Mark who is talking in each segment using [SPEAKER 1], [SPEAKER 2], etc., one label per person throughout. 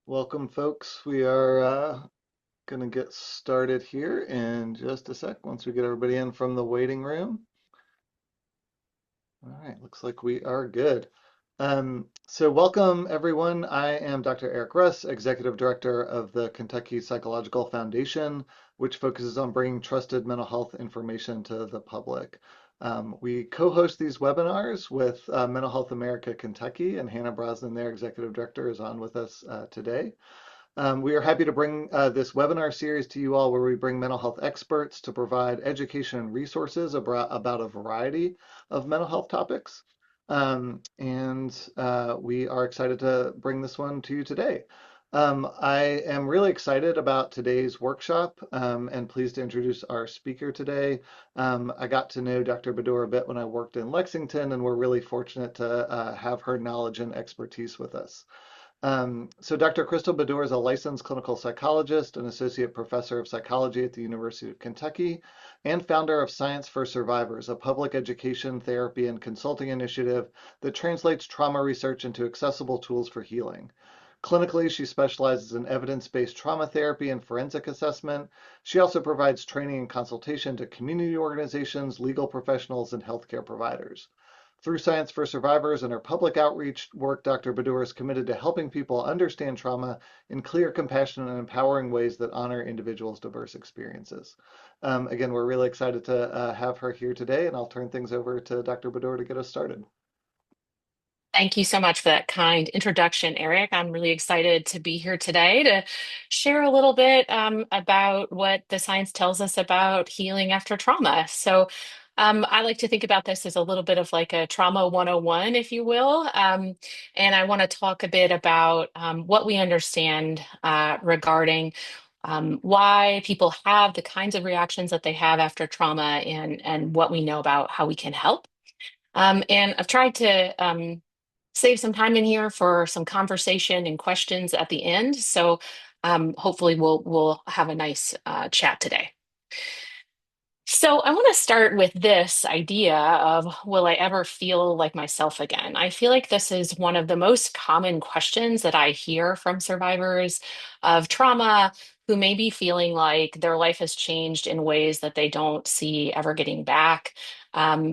[SPEAKER 1] Welcome, folks. We are going to get started here in just a sec once we get everybody in from the waiting room. All right, looks like we are good. So welcome, everyone. I am Dr. Eric Russ, Executive Director of the Kentucky Psychological Foundation, which focuses on bringing trusted mental health information to the public. We co-host these webinars with Mental Health America Kentucky, and Hannah Brosnan, their Executive Director, is on with us today. We are happy to bring this webinar series to you all where we bring mental health experts to provide education and resources about a variety of mental health topics. We are excited to bring this one to you today. I am really excited about today's workshop and pleased to introduce our speaker today. I got to know Dr. Badour a bit when I worked in Lexington, and we're really fortunate to have her knowledge and expertise with us. So Dr. Christal Badour is a licensed clinical psychologist and associate professor of psychology at the University of Kentucky and founder of Science for Survivors, a public education, therapy, and consulting initiative that translates trauma research into accessible tools for healing. Clinically, she specializes in evidence-based trauma therapy and forensic assessment. She also provides training and consultation to community organizations, legal professionals, and healthcare providers. Through Science for Survivors and her public outreach work, Dr. Badour is committed to helping people understand trauma in clear, compassionate, and empowering ways that honor individuals' diverse experiences. Again, we're really excited to have her here today, and I'll turn things over to Dr. Badour to get us started.
[SPEAKER 2] Thank you so much for that kind introduction, Eric. I'm really excited to be here today to share a little bit about what the science tells us about healing after trauma. I like to think about this as a little bit of like a trauma 101, if you will. And I want to talk a bit about what we understand regarding why people have the kinds of reactions that they have after trauma and what we know about how we can help. And I've tried to save some time in here for some conversation and questions at the end. Hopefully we'll have a nice chat today. So I want to start with this idea of will I ever feel like myself again? I feel like this is one of the most common questions that I hear from survivors of trauma who may be feeling like their life has changed in ways that they don't see ever getting back.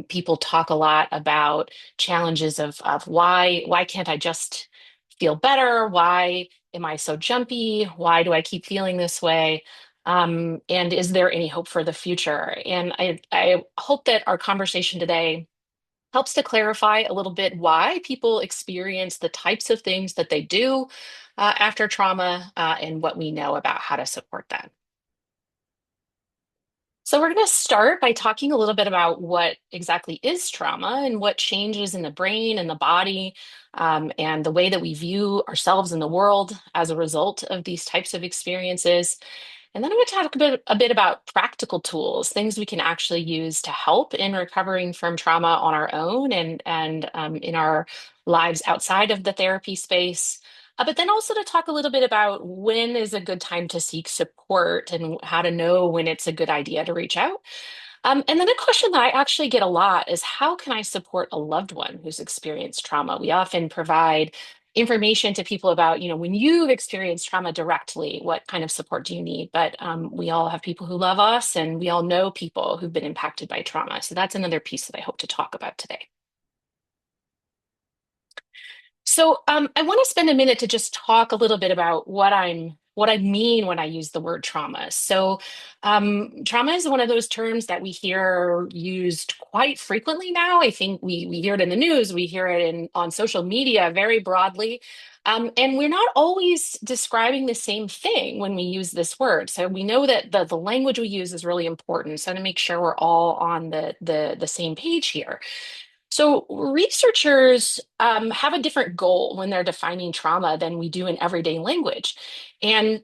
[SPEAKER 2] People talk a lot about challenges of why can't I just feel better? Why am I so jumpy? Why do I keep feeling this way? And is there any hope for the future? And I hope that our conversation today helps to clarify a little bit why people experience the types of things that they do after trauma and what we know about how to support that. So we're going to start by talking a little bit about what exactly is trauma and what changes in the brain and the body, and the way that we view ourselves in the world as a result of these types of experiences. And then I'm going to talk a bit about practical tools, things we can actually use to help in recovering from trauma on our own and in our lives outside of the therapy space. But then also to talk a little bit about when is a good time to seek support and how to know when it's a good idea to reach out. And then a question that I actually get a lot is how can I support a loved one who's experienced trauma? We often provide information to people about, when you've experienced trauma directly, what kind of support do you need? But we all have people who love us and we all know people who've been impacted by trauma. So that's another piece that I hope to talk about today. I want to spend a minute to just talk a little bit about what I mean when I use the word trauma. Trauma is one of those terms that we hear used quite frequently now. I think we hear it in the news, we hear it on social media very broadly. And we're not always describing the same thing when we use this word. So we know that the language we use is really important. So to make sure we're all on the same page here. So researchers have a different goal when they're defining trauma than we do in everyday language. And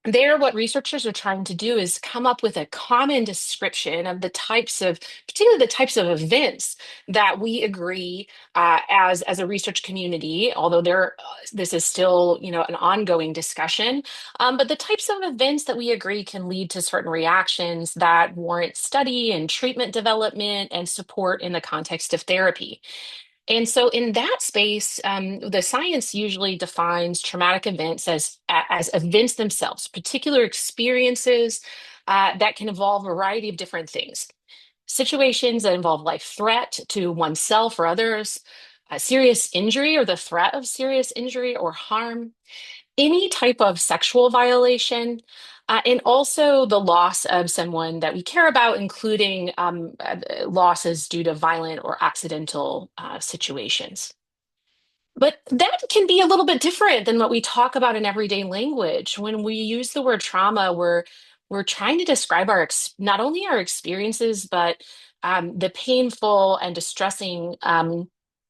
[SPEAKER 2] there, what researchers are trying to do is come up with a common description of particularly the types of events that we agree as a research community. Although this is still, an ongoing discussion, but the types of events that we agree can lead to certain reactions that warrant study and treatment development and support in the context of therapy. And so, in that space, the science usually defines traumatic events as events themselves, particular experiences that can involve a variety of different things. Situations that involve life threat to oneself or others, serious injury or the threat of serious injury or harm, any type of sexual violation, and also the loss of someone that we care about, including losses due to violent or accidental situations. But that can be a little bit different than what we talk about in everyday language. When we use the word trauma, we're trying to describe not only our experiences, but the painful and distressing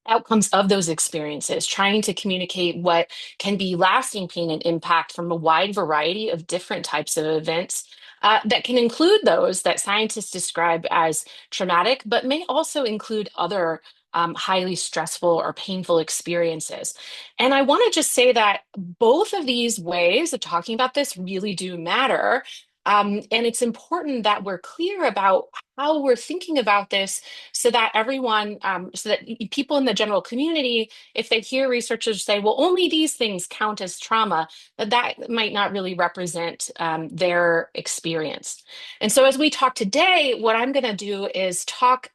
[SPEAKER 2] outcomes of those experiences, trying to communicate what can be lasting pain and impact from a wide variety of different types of events. That can include those that scientists describe as traumatic, but may also include other highly stressful or painful experiences. And I want to just say that both of these ways of talking about this really do matter. And it's important that we're clear about how we're thinking about this so that so that people in the general community, if they hear researchers say, well, only these things count as trauma, that might not really represent their experience. And so as we talk today, what I'm going to do is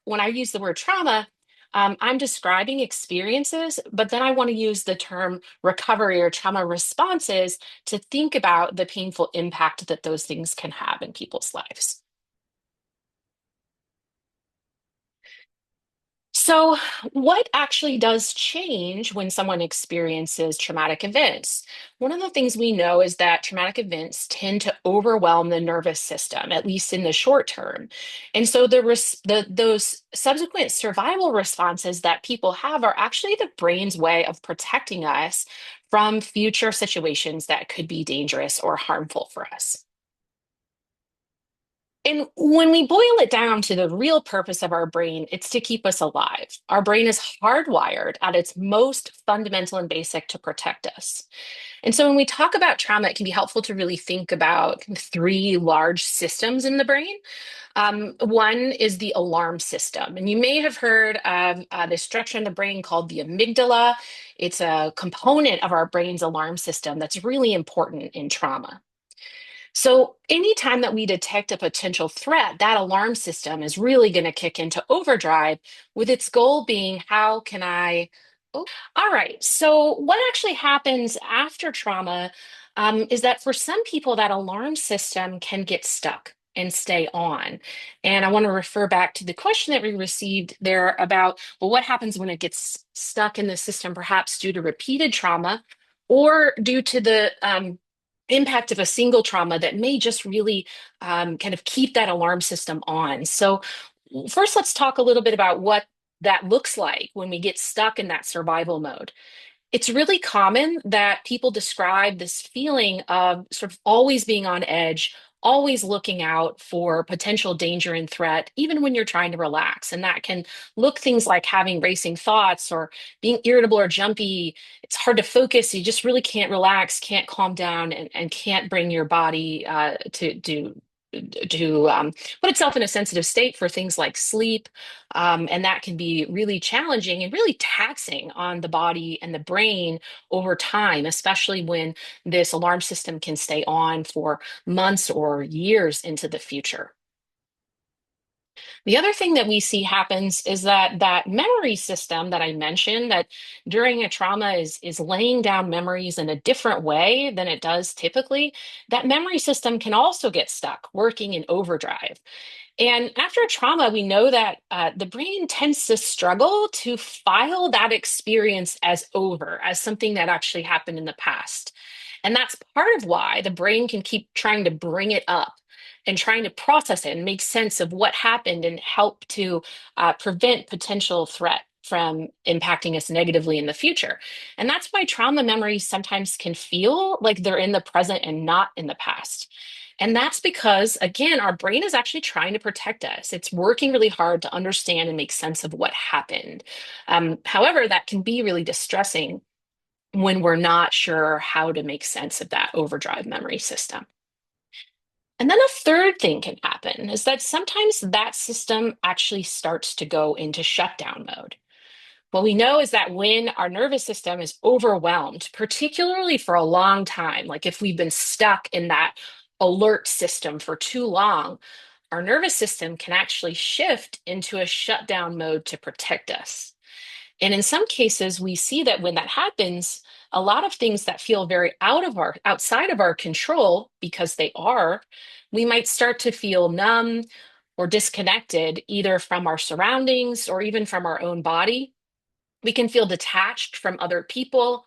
[SPEAKER 2] when I use the word trauma, I'm describing experiences, but then I want to use the term recovery or trauma responses to think about the painful impact that those things can have in people's lives. So, what actually does change when someone experiences traumatic events? One of the things we know is that traumatic events tend to overwhelm the nervous system, at least in the short term. And so, those subsequent survival responses that people have are actually the brain's way of protecting us from future situations that could be dangerous or harmful for us. And when we boil it down to the real purpose of our brain, it's to keep us alive. Our brain is hardwired at its most fundamental and basic to protect us. And so when we talk about trauma, it can be helpful to really think about three large systems in the brain. One is the alarm system. And you may have heard of this structure in the brain called the amygdala. It's a component of our brain's alarm system that's really important in trauma. So, anytime that we detect a potential threat, that alarm system is really going to kick into overdrive with its goal being how can I? All right. So, what actually happens after trauma is that for some people, that alarm system can get stuck and stay on. And I want to refer back to the question that we received there about, well, what happens when it gets stuck in the system, perhaps due to repeated trauma or due to the impact of a single trauma that may just really kind of keep that alarm system on. So, first, let's talk a little bit about what that looks like when we get stuck in that survival mode. It's really common that people describe this feeling of sort of always being on edge, always looking out for potential danger and threat, even when you're trying to relax. And that can look things like having racing thoughts or being irritable or jumpy. It's hard to focus. You just really can't relax, can't calm down, and can't bring your body to put itself in a sensitive state for things like sleep. And that can be really challenging and really taxing on the body and the brain over time, especially when this alarm system can stay on for months or years into the future. The other thing that we see happens is that that memory system that I mentioned that during a trauma is laying down memories in a different way than it does typically, that memory system can also get stuck working in overdrive. And after trauma, we know that the brain tends to struggle to file that experience as over, as something that actually happened in the past. And that's part of why the brain can keep trying to bring it up and trying to process it and make sense of what happened and help to prevent potential threat from impacting us negatively in the future. And that's why trauma memories sometimes can feel like they're in the present and not in the past. And that's because, again, our brain is actually trying to protect us. It's working really hard to understand and make sense of what happened. However, that can be really distressing when we're not sure how to make sense of that overdrive memory system. And then a third thing can happen is that sometimes that system actually starts to go into shutdown mode. What we know is that when our nervous system is overwhelmed, particularly for a long time, like if we've been stuck in that alert system for too long, our nervous system can actually shift into a shutdown mode to protect us. And in some cases, we see that when that happens, a lot of things that feel very outside of our control, because they are, we might start to feel numb or disconnected either from our surroundings or even from our own body. We can feel detached from other people,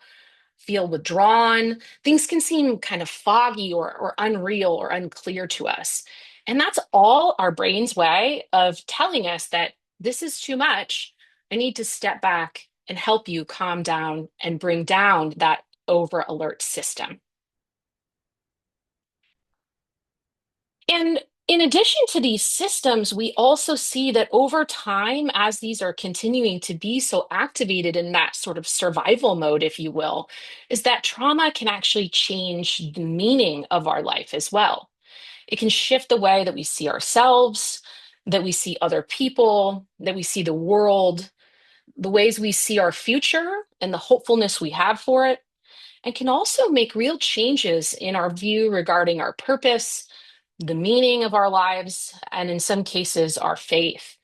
[SPEAKER 2] feel withdrawn. Things can seem kind of foggy or unreal or unclear to us. And that's all our brain's way of telling us that this is too much. I need to step back and help you calm down and bring down that over alert system. And in addition to these systems, we also see that over time, as these are continuing to be so activated in that sort of survival mode, if you will, is that trauma can actually change the meaning of our life as well. It can shift the way that we see ourselves, that we see other people, that we see the world, the ways we see our future, and the hopefulness we have for it, and can also make real changes in our view regarding our purpose, the meaning of our lives, and in some cases, our faith.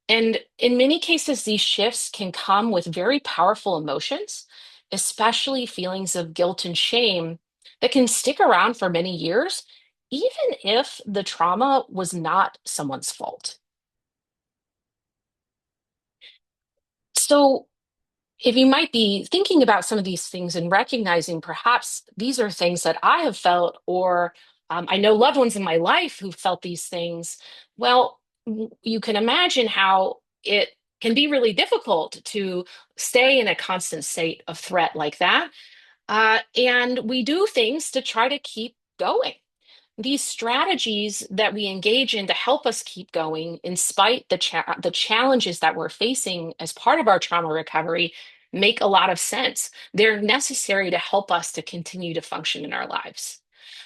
[SPEAKER 2] And in many cases, these shifts can come with very powerful emotions, especially feelings of guilt and shame that can stick around for many years, even if the trauma was not someone's fault. So, if you might be thinking about some of these things and recognizing perhaps these are things that I have felt, or I know loved ones in my life who felt these things, well, you can imagine how it can be really difficult to stay in a constant state of threat like that. And we do things to try to keep going. These strategies that we engage in to help us keep going in spite the challenges that we're facing as part of our trauma recovery make a lot of sense. They're necessary to help us to continue to function in our lives.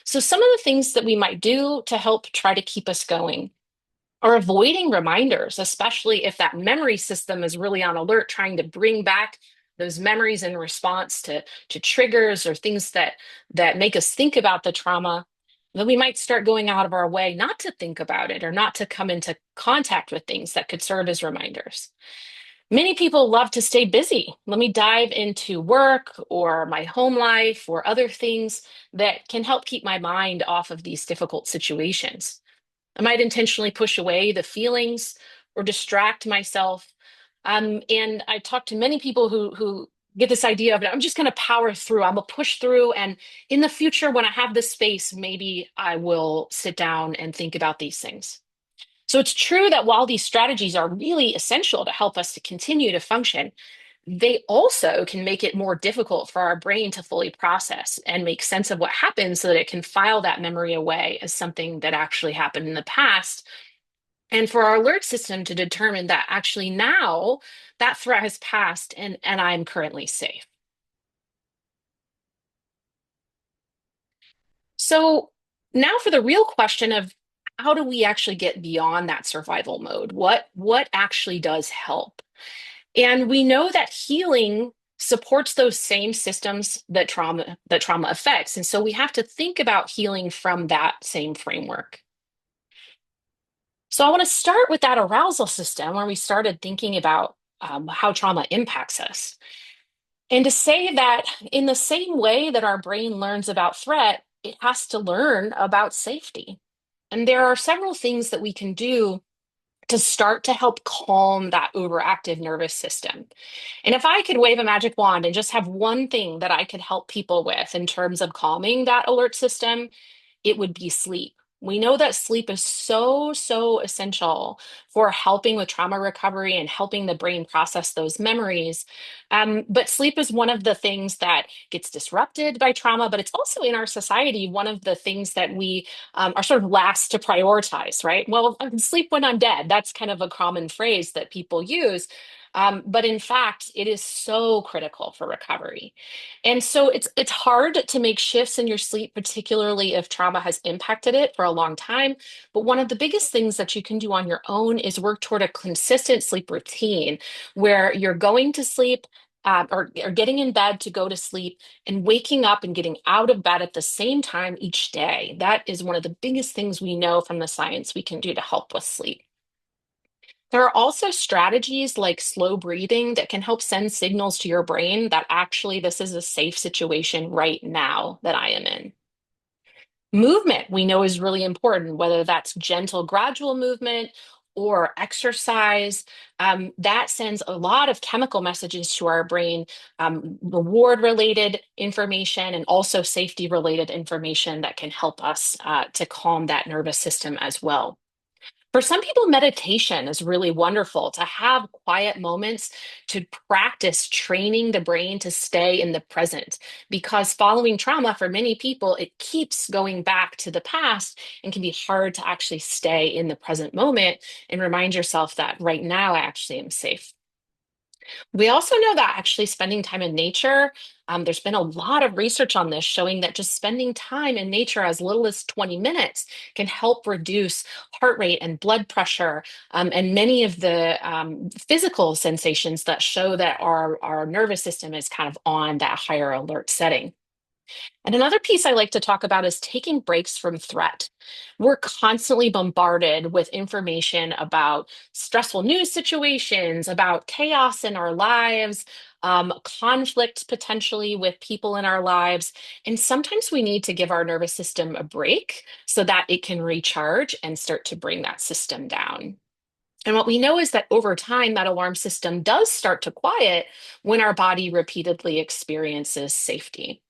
[SPEAKER 2] So some of the things that we might do to help try to keep us going or avoiding reminders, especially if that memory system is really on alert, trying to bring back those memories in response to triggers or things that make us think about the trauma, then we might start going out of our way not to think about it or not to come into contact with things that could serve as reminders. Many people love to stay busy. Let me dive into work or my home life or other things that can help keep my mind off of these difficult situations. I might intentionally push away the feelings or distract myself. And I talk to many people who get this idea of I'm just going to power through. I'm gonna push through, and in the future, when I have the space, maybe I will sit down and think about these things. So it's true that while these strategies are really essential to help us to continue to function, they also can make it more difficult for our brain to fully process and make sense of what happened so that it can file that memory away as something that actually happened in the past. And for our alert system to determine that actually now that threat has passed and I'm currently safe. So now for the real question of how do we actually get beyond that survival mode? What actually does help? And we know that healing supports those same systems that trauma affects. And so we have to think about healing from that same framework. So I want to start with that arousal system where we started thinking about how trauma impacts us. And to say that in the same way that our brain learns about threat, it has to learn about safety. And there are several things that we can do to start to help calm that overactive nervous system. And if I could wave a magic wand and just have one thing that I could help people with in terms of calming that alert system, it would be sleep. We know that sleep is so, so essential for helping with trauma recovery and helping the brain process those memories. But sleep is one of the things that gets disrupted by trauma, but it's also in our society one of the things that we are sort of last to prioritize, right? Well, I can sleep when I'm dead. That's kind of a common phrase that people use. But in fact, it is so critical for recovery. And so it's hard to make shifts in your sleep, particularly if trauma has impacted it for a long time. But one of the biggest things that you can do on your own is work toward a consistent sleep routine where you're going to sleep. Or getting in bed to go to sleep and waking up and getting out of bed at the same time each day. That is one of the biggest things we know from the science we can do to help with sleep. There are also strategies like slow breathing that can help send signals to your brain that actually this is a safe situation right now that I am in. Movement we know is really important, whether that's gentle, gradual movement or exercise. That sends a lot of chemical messages to our brain, reward related information, and also safety related information that can help us to calm that nervous system as well. For some people, meditation is really wonderful to have quiet moments to practice training the brain to stay in the present. Because following trauma, for many people, it keeps going back to the past and can be hard to actually stay in the present moment and remind yourself that right now I actually am safe. We also know that actually spending time in nature, there's been a lot of research on this showing that just spending time in nature as little as 20 minutes can help reduce heart rate and blood pressure, and many of the physical sensations that show that our nervous system is kind of on that higher alert setting. And another piece I like to talk about is taking breaks from threat. We're constantly bombarded with information about stressful news situations, about chaos in our lives, conflict potentially with people in our lives. And sometimes we need to give our nervous system a break so that it can recharge and start to bring that system down. And what we know is that over time, that alarm system does start to quiet when our body repeatedly experiences safety.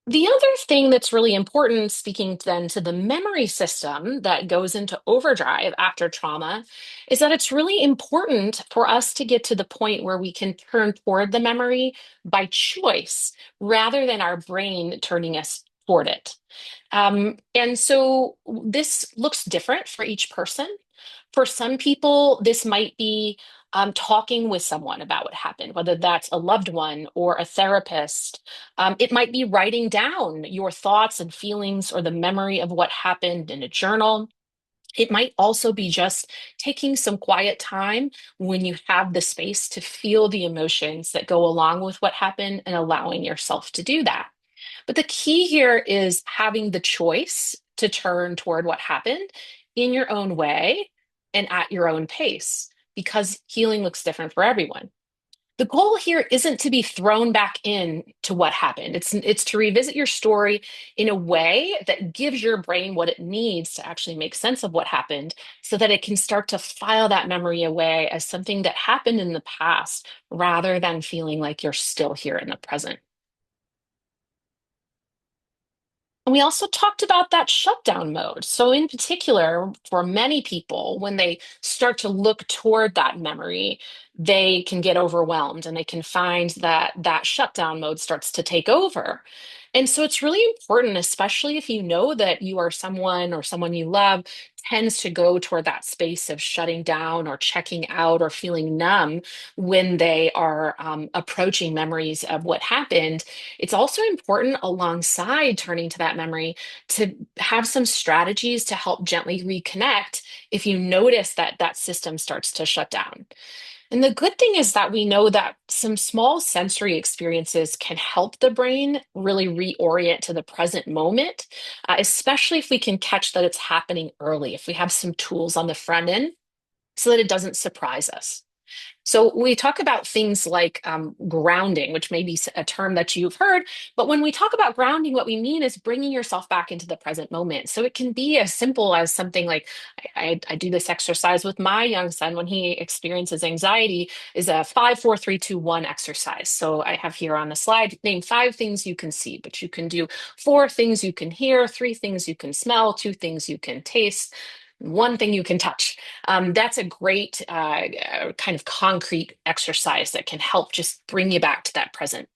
[SPEAKER 2] The other thing that's really important, speaking then to the memory system that goes into overdrive after trauma, is that it's really important for us to get to the point where we can turn toward the memory by choice rather than our brain turning us toward it. And so this looks different for each person. For some people, this might be talking with someone about what happened, whether that's a loved one or a therapist. It might be writing down your thoughts and feelings or the memory of what happened in a journal. It might also be just taking some quiet time when you have the space to feel the emotions that go along with what happened and allowing yourself to do that. But the key here is having the choice to turn toward what happened in your own way and at your own pace, because healing looks different for everyone. The goal here isn't to be thrown back in to what happened. It's to revisit your story in a way that gives your brain what it needs to actually make sense of what happened so that it can start to file that memory away as something that happened in the past rather than feeling like you're still here in the present. And we also talked about that shutdown mode. So, in particular, for many people, when they start to look toward that memory, they can get overwhelmed and they can find that that shutdown mode starts to take over. And so, it's really important, especially if you know that you are someone or someone you love tends to go toward that space of shutting down or checking out or feeling numb when they are approaching memories of what happened. It's also important alongside turning to that memory to have some strategies to help gently reconnect if you notice that that system starts to shut down. And the good thing is that we know that some small sensory experiences can help the brain really reorient to the present moment, especially if we can catch that it's happening early, if we have some tools on the front end so that it doesn't surprise us. So we talk about things like grounding, which may be a term that you've heard. But when we talk about grounding, what we mean is bringing yourself back into the present moment. So it can be as simple as something like I do this exercise with my young son when he experiences anxiety is a 5, 4, 3, 2, 1 exercise. So I have here on the slide, name 5 things you can see, but you can do 4 things you can hear, 3 things you can smell, 2 things you can taste, 1 thing you can touch. That's a great kind of concrete exercise that can help just bring you back to that present.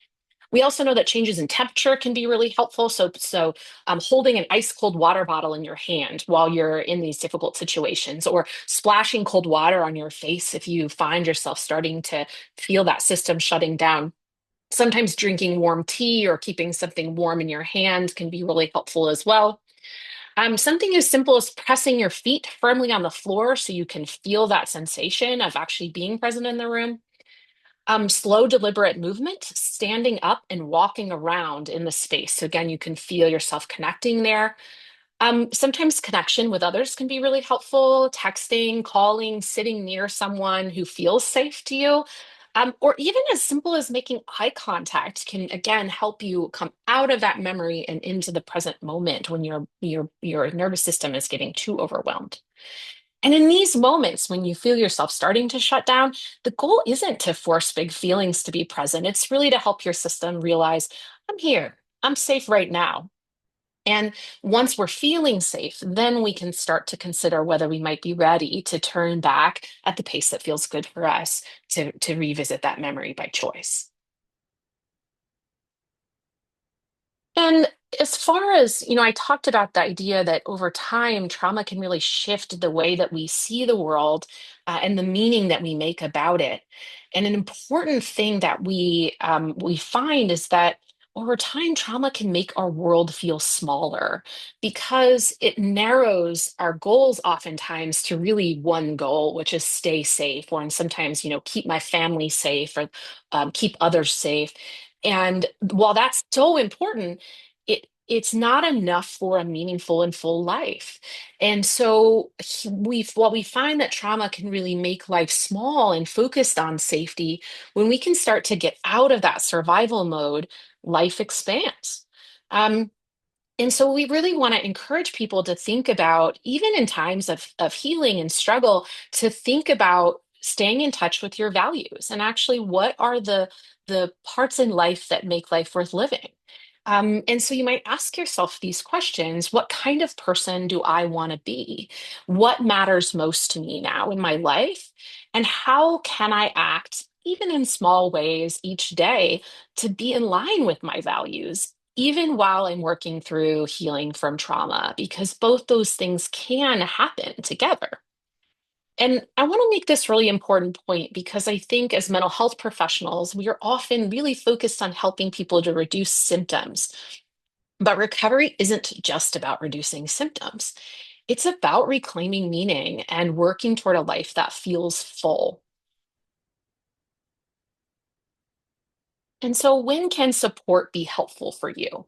[SPEAKER 2] We also know that changes in temperature can be really helpful. So holding an ice cold water bottle in your hand while you're in these difficult situations, or splashing cold water on your face if you find yourself starting to feel that system shutting down. Sometimes drinking warm tea or keeping something warm in your hand can be really helpful as well. Something as simple as pressing your feet firmly on the floor so you can feel that sensation of actually being present in the room. Slow, deliberate movement, standing up and walking around in the space. So, again, you can feel yourself connecting there. Sometimes connection with others can be really helpful. Texting, calling, sitting near someone who feels safe to you. Or even as simple as making eye contact can again help you come out of that memory and into the present moment when your nervous system is getting too overwhelmed. And in these moments, when you feel yourself starting to shut down, the goal isn't to force big feelings to be present. It's really to help your system realize, I'm here, I'm safe right now. And once we're feeling safe, then we can start to consider whether we might be ready to turn back at the pace that feels good for us to revisit that memory by choice. And as far as, I talked about the idea that over time, trauma can really shift the way that we see the world and the meaning that we make about it. And an important thing that we find is that over time, trauma can make our world feel smaller because it narrows our goals oftentimes to really one goal, which is stay safe, or and sometimes, keep my family safe or keep others safe. And while that's so important, it's not enough for a meaningful and full life. And so we find that trauma can really make life small and focused on safety, when we can start to get out of that survival mode, life expands. Um, and so we really want to encourage people to think about, even in times of healing and struggle, to think about staying in touch with your values and actually what are the parts in life that make life worth living. And so you might ask yourself these questions. What kind of person do I want to be? What matters most to me now in my life? And how can I act, even in small ways each day, to be in line with my values, even while I'm working through healing from trauma? Because both those things can happen together. And I want to make this really important point because I think as mental health professionals, we are often really focused on helping people to reduce symptoms. But recovery isn't just about reducing symptoms, it's about reclaiming meaning and working toward a life that feels full. And so, when can support be helpful for you?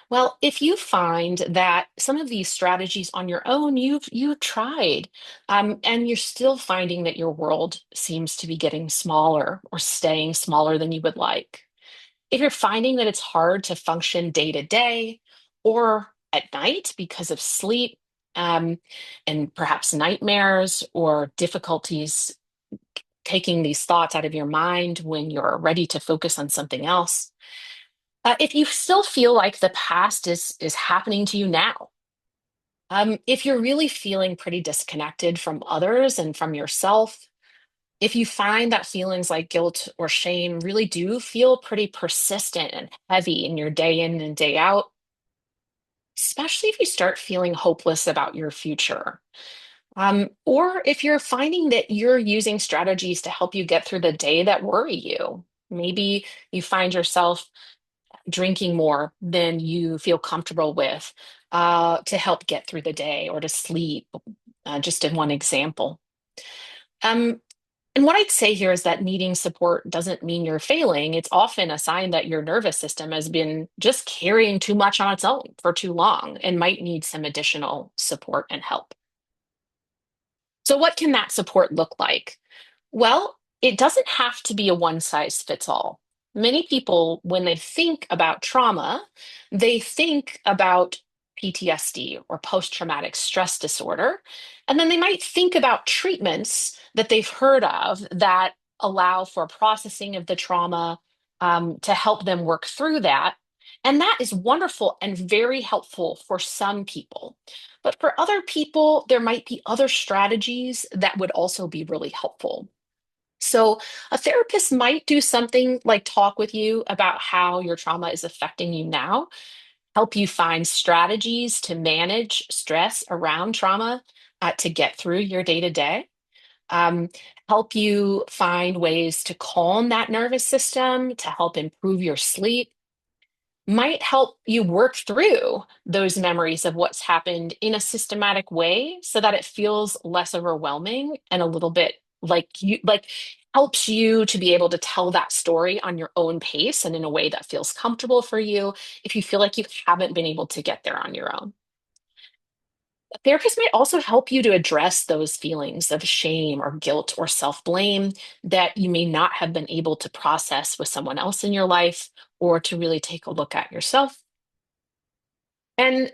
[SPEAKER 2] Well, if you find that some of these strategies on your own you've tried, and you're still finding that your world seems to be getting smaller or staying smaller than you would like, if you're finding that it's hard to function day to day or at night because of sleep, um, and perhaps nightmares or difficulties taking these thoughts out of your mind when you're ready to focus on something else, if you still feel like the past is happening to you now, if you're really feeling pretty disconnected from others and from yourself, if you find that feelings like guilt or shame really do feel pretty persistent and heavy in your day in and day out, especially if you start feeling hopeless about your future, or if you're finding that you're using strategies to help you get through the day that worry you, maybe you find yourself drinking more than you feel comfortable with to help get through the day or to sleep, just in one example. Um, and what I'd say here is that needing support doesn't mean you're failing. It's often a sign that your nervous system has been just carrying too much on its own for too long and might need some additional support and help. So, what can that support look like? Well, it doesn't have to be a one size fits all. Many people, when they think about trauma, they think about PTSD or post traumatic stress disorder. And then they might think about treatments that they've heard of that allow for processing of the trauma, to help them work through that. And that is wonderful and very helpful for some people. But for other people, there might be other strategies that would also be really helpful. So, a therapist might do something like talk with you about how your trauma is affecting you now, help you find strategies to manage stress around trauma to get through your day to day, um, help you find ways to calm that nervous system, to help improve your sleep, might help you work through those memories of what's happened in a systematic way so that it feels less overwhelming and a little bit like helps you to be able to tell that story on your own pace and in a way that feels comfortable for you if you feel like you haven't been able to get there on your own. A therapist might also help you to address those feelings of shame or guilt or self-blame that you may not have been able to process with someone else in your life or to really take a look at yourself. And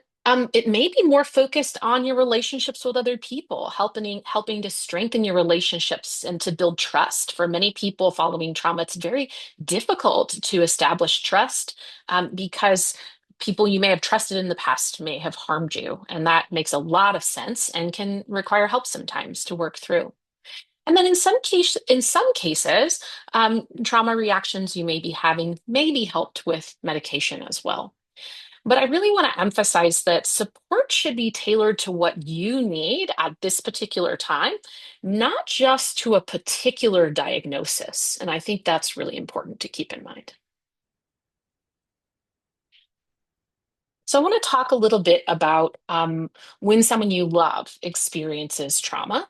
[SPEAKER 2] it may be more focused on your relationships with other people, helping to strengthen your relationships and to build trust. For many people following trauma, it's very difficult to establish trust because people you may have trusted in the past may have harmed you, and that makes a lot of sense and can require help sometimes to work through. And then in some cases, trauma reactions you may be having may be helped with medication as well. But I really want to emphasize that support should be tailored to what you need at this particular time, not just to a particular diagnosis. And I think that's really important to keep in mind. So I want to talk a little bit about when someone you love experiences trauma.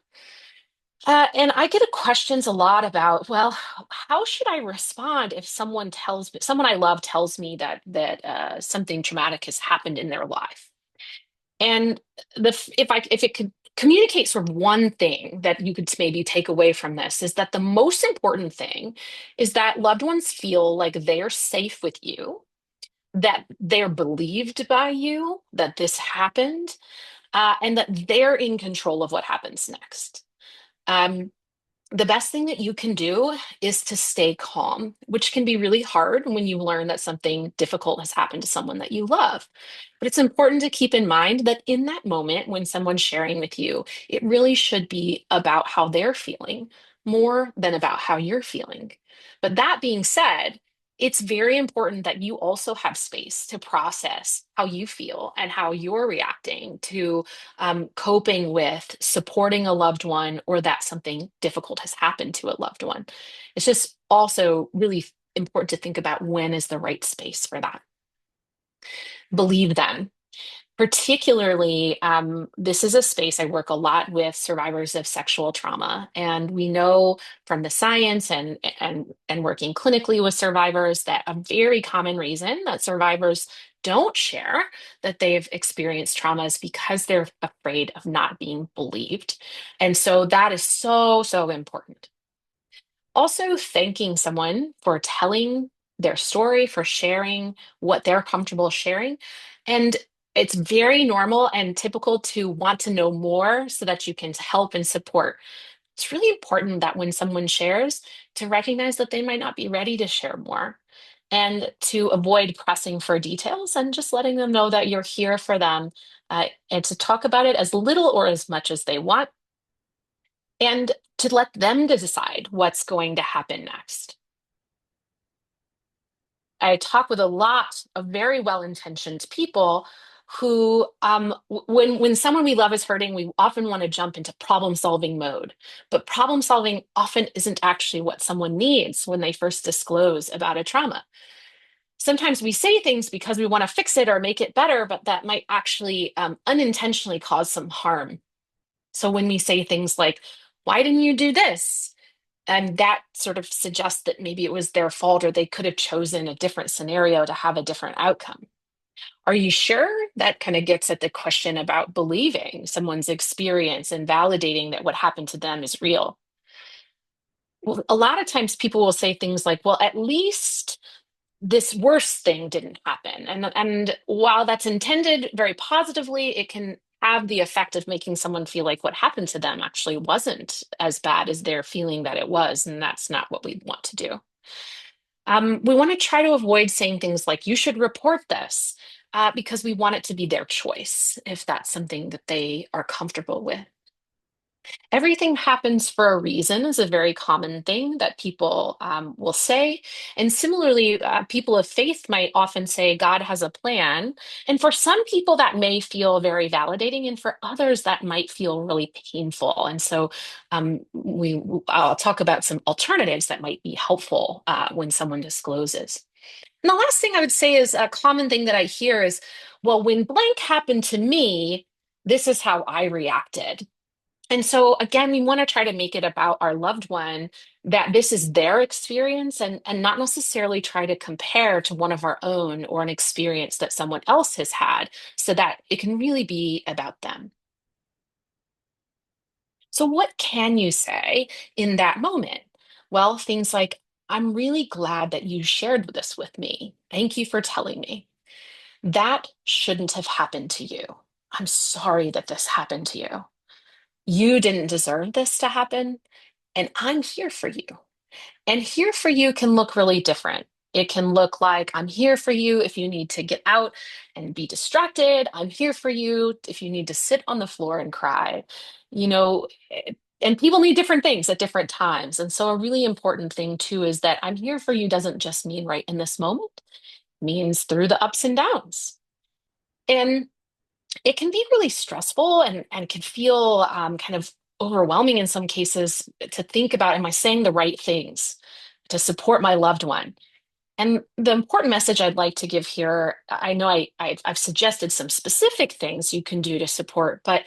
[SPEAKER 2] And I get questions a lot about, well, how should I respond if someone I love tells me that something traumatic has happened in their life? And if it could communicate sort of one thing that you could maybe take away from this is that the most important thing is that loved ones feel like they're safe with you, that they're believed by you, that this happened, and that they're in control of what happens next. Um, the best thing that you can do is to stay calm, which can be really hard when you learn that something difficult has happened to someone that you love. But it's important to keep in mind that in that moment, when someone's sharing with you, it really should be about how they're feeling more than about how you're feeling. But that being said, it's very important that you also have space to process how you feel and how you're reacting to coping with supporting a loved one or that something difficult has happened to a loved one. It's just also really important to think about when is the right space for that. Believe them. Particularly, this is a space I work a lot with survivors of sexual trauma, and we know from the science and working clinically with survivors that a very common reason that survivors don't share that they've experienced trauma is because they're afraid of not being believed. And so that is so important. Also, thanking someone for telling their story, for sharing what they're comfortable sharing. And it's very normal and typical to want to know more so that you can help and support. It's really important that when someone shares, to recognize that they might not be ready to share more and to avoid pressing for details and just letting them know that you're here for them and to talk about it as little or as much as they want and to let them decide what's going to happen next. I talk with a lot of very well-intentioned people who, when someone we love is hurting, we often want to jump into problem-solving mode. But problem solving often isn't actually what someone needs when they first disclose about a trauma. Sometimes we say things because we want to fix it or make it better, but that might actually unintentionally cause some harm. So when we say things like, "Why didn't you do this?" And that sort of suggests that maybe it was their fault or they could have chosen a different scenario to have a different outcome. Are you sure? That kind of gets at the question about believing someone's experience and validating that what happened to them is real. Well, a lot of times people will say things like, well, at least this worst thing didn't happen. And while that's intended very positively, it can have the effect of making someone feel like what happened to them actually wasn't as bad as they're feeling that it was, and that's not what we want to do. We want to try to avoid saying things like, you should report this, because we want it to be their choice if that's something that they are comfortable with. Everything happens for a reason is a very common thing that people will say. And similarly, people of faith might often say God has a plan. And for some people, that may feel very validating, and for others, that might feel really painful. And so, I'll talk about some alternatives that might be helpful when someone discloses. And the last thing I would say is a common thing that I hear is, well, when blank happened to me, this is how I reacted. And so again, we want to try to make it about our loved one, that this is their experience, and not necessarily try to compare to one of our own or an experience that someone else has had, so that it can really be about them. So what can you say in that moment? Well, things like, I'm really glad that you shared this with me. Thank you for telling me. That shouldn't have happened to you. I'm sorry that this happened to you. You didn't deserve this to happen, and I'm here for you. And here for you can look really different. It can look like, I'm here for you if you need to get out and be distracted. I'm here for you if you need to sit on the floor and cry. You know, and people need different things at different times. And so a really important thing too is that I'm here for you doesn't just mean right in this moment, it means through the ups and downs. And it can be really stressful, and can feel kind of overwhelming in some cases to think about, am I saying the right things to support my loved one? And the important message I'd like to give here, I know I've suggested some specific things you can do to support, but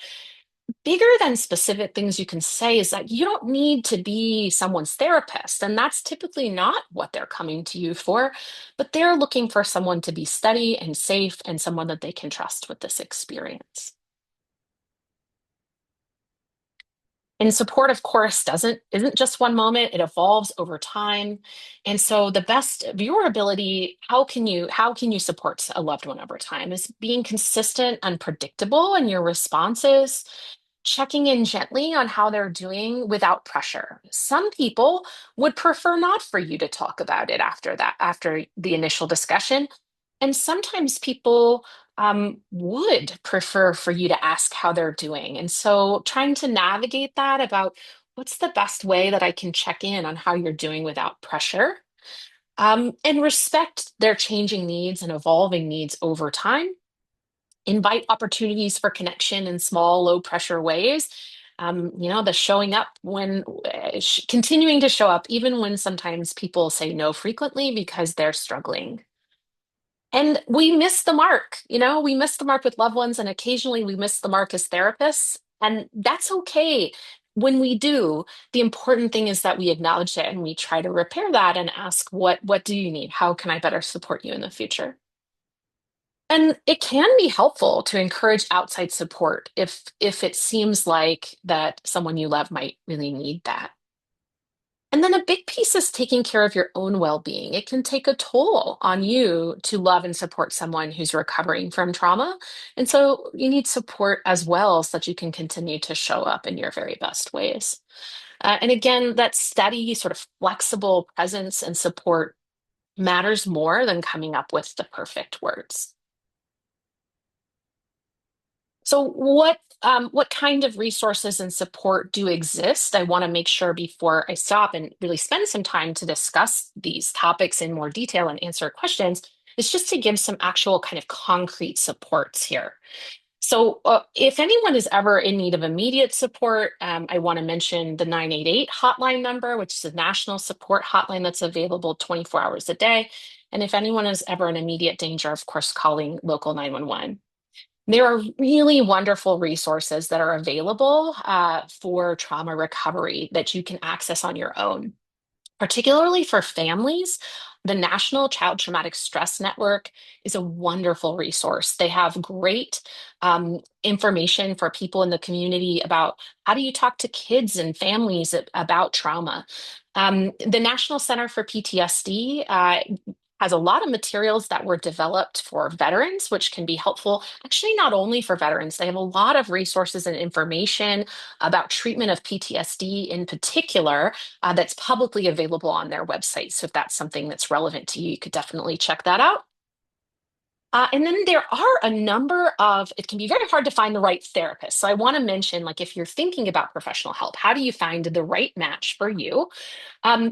[SPEAKER 2] bigger than specific things you can say is that you don't need to be someone's therapist. And that's typically not what they're coming to you for, but they're looking for someone to be steady and safe and someone that they can trust with this experience. And support, of course, doesn't isn't just one moment, it evolves over time. And so the best of your ability, how can you support a loved one over time, is being consistent and predictable in your responses, checking in gently on how they're doing without pressure. Some people would prefer not for you to talk about it after that, after the initial discussion. And sometimes people would prefer for you to ask how they're doing. And so trying to navigate that about what's the best way that I can check in on how you're doing without pressure, and respect their changing needs and evolving needs over time. Invite opportunities for connection in small, low pressure ways. The showing up continuing to show up, even when sometimes people say no frequently because they're struggling. And we miss the mark, we miss the mark with loved ones, and occasionally we miss the mark as therapists. And that's okay. When we do, the important thing is that we acknowledge it and we try to repair that and ask, what do you need? How can I better support you in the future? And it can be helpful to encourage outside support if it seems like that someone you love might really need that. And then a big piece is taking care of your own well-being. It can take a toll on you to love and support someone who's recovering from trauma. And so you need support as well so that you can continue to show up in your very best ways. And again, that steady, sort of flexible presence and support matters more than coming up with the perfect words. So what kind of resources and support do exist? I want to make sure before I stop and really spend some time to discuss these topics in more detail and answer questions, is just to give some actual kind of concrete supports here. So if anyone is ever in need of immediate support, I want to mention the 988 hotline number, which is a national support hotline that's available 24 hours a day. And if anyone is ever in immediate danger, of course, calling local 911. There are really wonderful resources that are available for trauma recovery that you can access on your own, particularly for families. The National Child Traumatic Stress Network is a wonderful resource. They have great information for people in the community about how do you talk to kids and families about trauma. The National Center for PTSD has a lot of materials that were developed for veterans, which can be helpful. Actually, not only for veterans, they have a lot of resources and information about treatment of PTSD in particular that's publicly available on their website. So if that's something that's relevant to you, you could definitely check that out. And then there are a number of, it can be very hard to find the right therapist. So I want to mention, like, if you're thinking about professional help, how do you find the right match for you?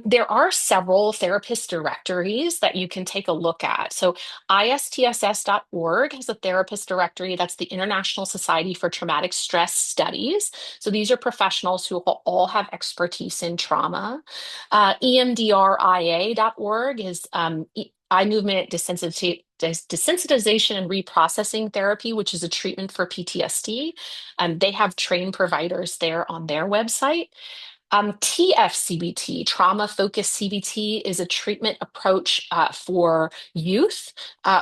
[SPEAKER 2] There are several therapist directories that you can take a look at. So istss.org has a therapist directory. That's the International Society for Traumatic Stress Studies. So these are professionals who all have expertise in trauma. emdria.org is eye movement desensitization and reprocessing therapy, which is a treatment for PTSD. They have trained providers there on their website. TFCBT, trauma focused CBT, is a treatment approach for youth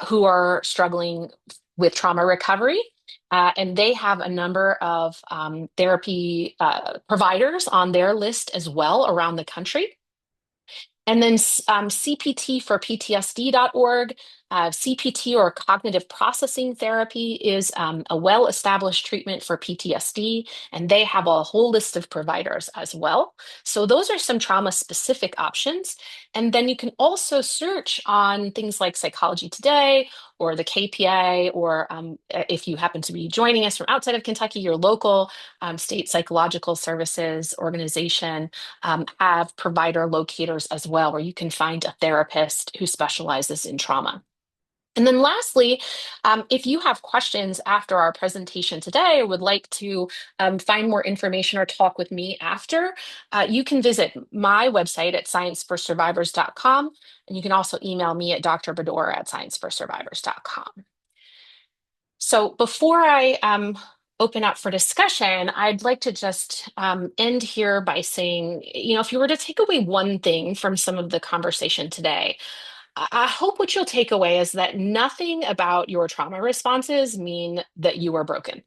[SPEAKER 2] who are struggling with trauma recovery. And they have a number of therapy providers on their list as well around the country. And then CPT for PTSD.org. CPT, or cognitive processing therapy, is a well-established treatment for PTSD, and they have a whole list of providers as well. So those are some trauma-specific options. And then you can also search on things like Psychology Today or the KPA, or if you happen to be joining us from outside of Kentucky, your local state psychological services organization have provider locators as well, where you can find a therapist who specializes in trauma. And then lastly, if you have questions after our presentation today or would like to find more information or talk with me after, you can visit my website at scienceforsurvivors.com. And you can also email me at drbadour@scienceforsurvivors.com. So before I open up for discussion, I'd like to just end here by saying, if you were to take away one thing from some of the conversation today, I hope what you'll take away is that nothing about your trauma responses mean that you are broken.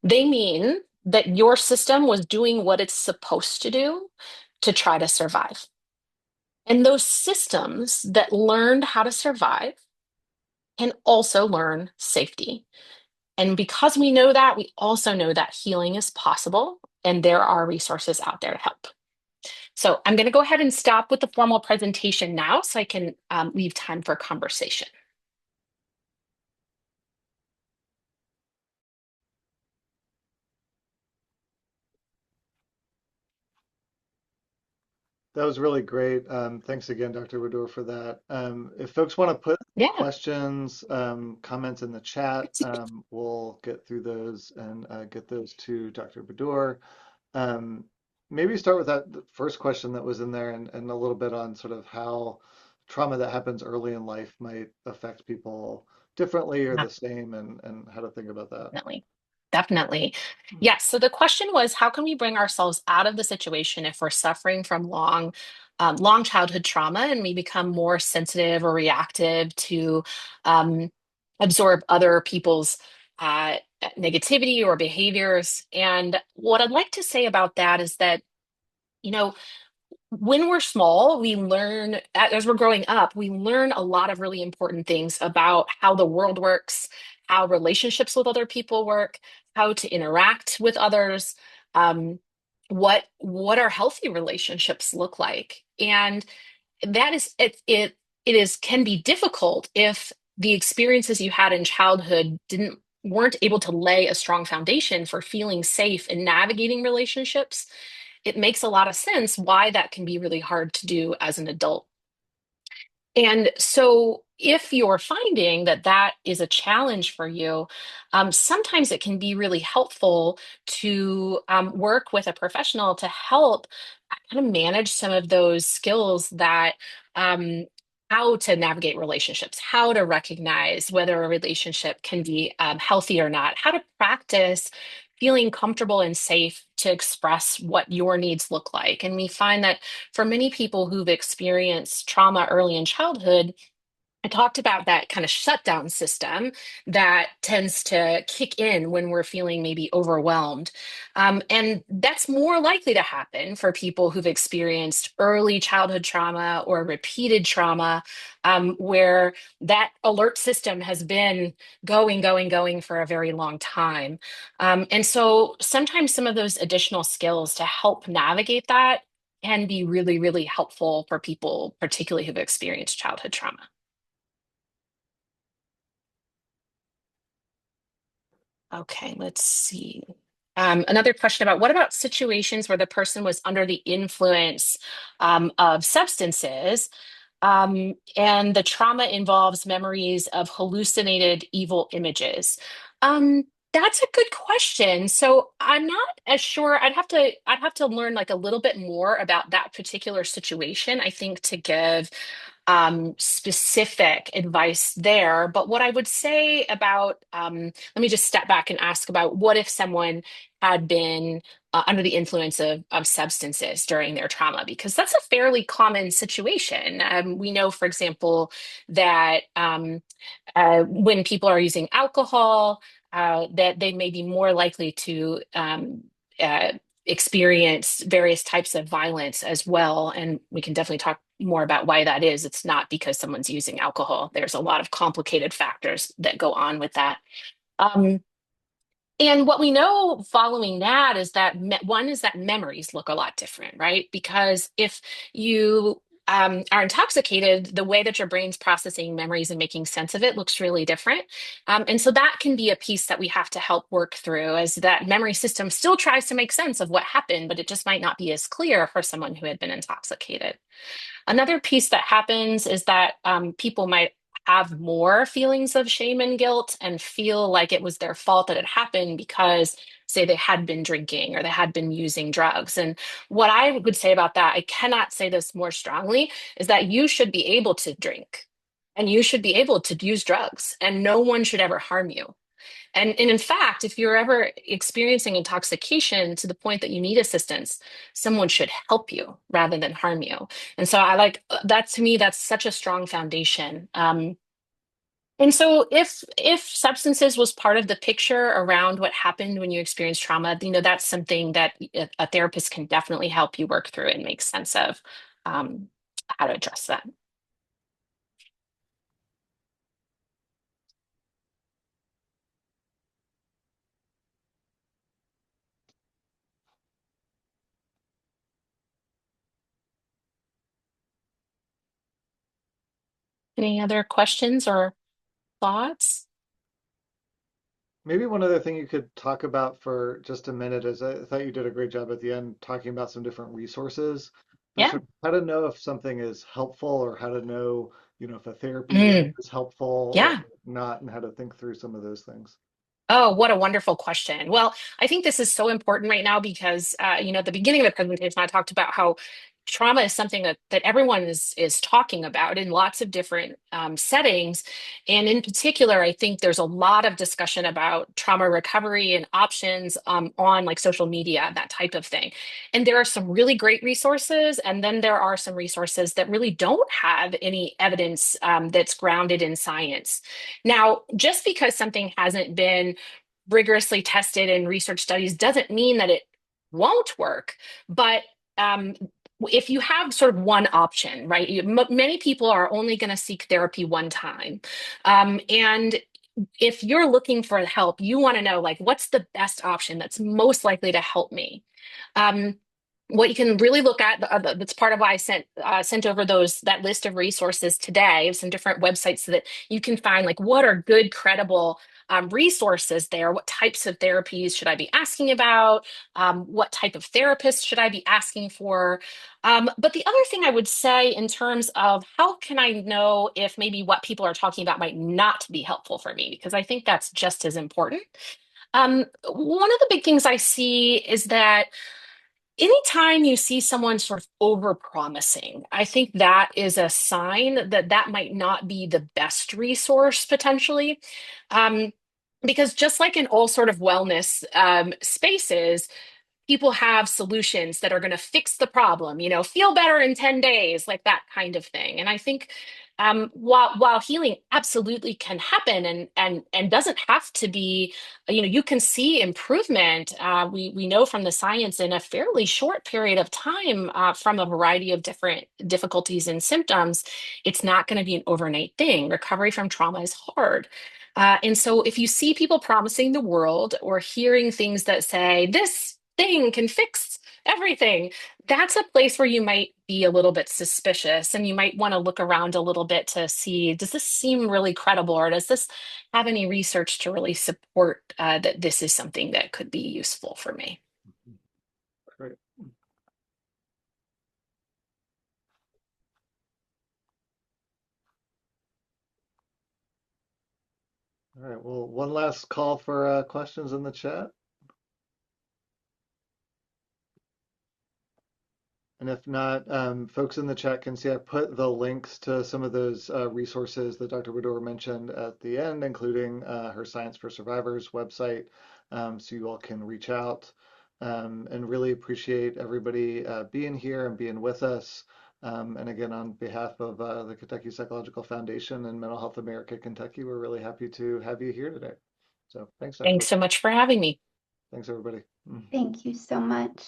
[SPEAKER 2] They mean that your system was doing what it's supposed to do to try to survive. And those systems that learned how to survive can also learn safety. And because we know that, we also know that healing is possible and there are resources out there to help. So I'm going to go ahead and stop with the formal presentation now so I can leave time for conversation.
[SPEAKER 1] That was really great. Thanks again, Dr. Badour, for that. If folks want to put
[SPEAKER 2] Yeah.
[SPEAKER 1] questions, comments in the chat, we'll get through those and get those to Dr. Badour. Um, Maybe start with that the first question that was in there, and a little bit on sort of how trauma that happens early in life might affect people differently or the same, and how to think about that.
[SPEAKER 2] Definitely. Definitely. Yes. So the question was, how can we bring ourselves out of the situation if we're suffering from long childhood trauma and we become more sensitive or reactive to um, absorb other people's uh, negativity or behaviors? And what I'd like to say about that is that, you know, when we're small, we learn, as we're growing up, we learn a lot of really important things about how the world works, how relationships with other people work, how to interact with others, what our healthy relationships look like. And that is it is can be difficult if the experiences you had in childhood didn't weren't able to lay a strong foundation for feeling safe and navigating relationships. It makes a lot of sense why that can be really hard to do as an adult. And so, if you're finding that that is a challenge for you, sometimes it can be really helpful to work with a professional to help kind of manage some of those skills that how to navigate relationships, how to recognize whether a relationship can be healthy or not, how to practice feeling comfortable and safe to express what your needs look like. And we find that for many people who've experienced trauma early in childhood, I talked about that kind of shutdown system that tends to kick in when we're feeling maybe overwhelmed. And that's more likely to happen for people who've experienced early childhood trauma or repeated trauma, where that alert system has been going for a very long time. And so sometimes some of those additional skills to help navigate that can be really, really helpful for people, particularly who've experienced childhood trauma. Okay, let's see. Another question about what about situations where the person was under the influence of substances, and the trauma involves memories of hallucinated evil images? That's a good question. So I'm not as sure. I'd have to learn like a little bit more about that particular situation, I think, to give specific advice there. But what I would say about, let me just step back and ask about what if someone had been under the influence of substances during their trauma, because that's a fairly common situation. We know, for example, that when people are using alcohol, that they may be more likely to uh, experience various types of violence as well. And we can definitely talk more about why that is. It's not because someone's using alcohol. There's a lot of complicated factors that go on with that. Um, and what we know following that is that one is that memories look a lot different, right? Because if you are intoxicated, the way that your brain's processing memories and making sense of it looks really different. And so that can be a piece that we have to help work through, as that memory system still tries to make sense of what happened, but it just might not be as clear for someone who had been intoxicated. Another piece that happens is that people might have more feelings of shame and guilt and feel like it was their fault that it happened because, say, they had been drinking or they had been using drugs. And what I would say about that, I cannot say this more strongly, is that you should be able to drink and you should be able to use drugs, and no one should ever harm you. And in fact, if you're ever experiencing intoxication to the point that you need assistance, someone should help you rather than harm you. And so I like that. To me, that's such a strong foundation. And so if substances was part of the picture around what happened when you experience trauma, that's something that a therapist can definitely help you work through and make sense of, um, how to address that. Any other questions or thoughts?
[SPEAKER 1] Maybe one other thing you could talk about for just a minute is I thought you did a great job at the end talking about some different resources, but
[SPEAKER 2] Yeah.
[SPEAKER 1] sort of how to know if something is helpful or how to know, if a therapy
[SPEAKER 2] Mm,
[SPEAKER 1] is helpful or
[SPEAKER 2] yeah.
[SPEAKER 1] not, and how to think through some of those things.
[SPEAKER 2] Oh, what a wonderful question. Well, I think this is so important right now because, at the beginning of the presentation, I talked about how trauma is something that everyone is talking about in lots of different settings. And in particular, I think there's a lot of discussion about trauma recovery and options on like social media, that type of thing. And there are some really great resources, and then there are some resources that really don't have any evidence that's grounded in science. Now, just because something hasn't been rigorously tested in research studies doesn't mean that it won't work. But um, if you have sort of one option, right? Many people are only going to seek therapy one time. And if you're looking for help, you want to know, like, what's the best option that's most likely to help me? Um, what you can really look at, that's part of why I sent over that list of resources today of some different websites so that you can find like what are good, credible resources there. What types of therapies should I be asking about? What type of therapist should I be asking for? But the other thing I would say in terms of how can I know if maybe what people are talking about might not be helpful for me, because I think that's just as important. One of the big things I see is that anytime you see someone sort of over-promising, I think that is a sign that that might not be the best resource potentially. Um, because just like in all sort of wellness spaces, people have solutions that are going to fix the problem, feel better in 10 days, like that kind of thing. And I think while healing absolutely can happen and doesn't have to be, you can see improvement. We know from the science in a fairly short period of time from a variety of different difficulties and symptoms. It's not going to be an overnight thing. Recovery from trauma is hard. And so if you see people promising the world or hearing things that say this thing can fix everything, that's a place where you might be a little bit suspicious, and you might want to look around a little bit to see, does this seem really credible, or does this have any research to really support that this is something that could be useful for me?
[SPEAKER 1] Great. All right. Well, one last call for questions in the chat. And if not, folks in the chat can see I put the links to some of those resources that Dr. Badour mentioned at the end, including her Science for Survivors website, so you all can reach out. And really appreciate everybody being here and being with us. And again, on behalf of the Kentucky Psychological Foundation and Mental Health America Kentucky, we're really happy to have you here today. So thanks, Dr.
[SPEAKER 2] Thanks
[SPEAKER 1] Badour.
[SPEAKER 2] so much for having me.
[SPEAKER 1] Thanks, everybody.
[SPEAKER 3] Thank you so much.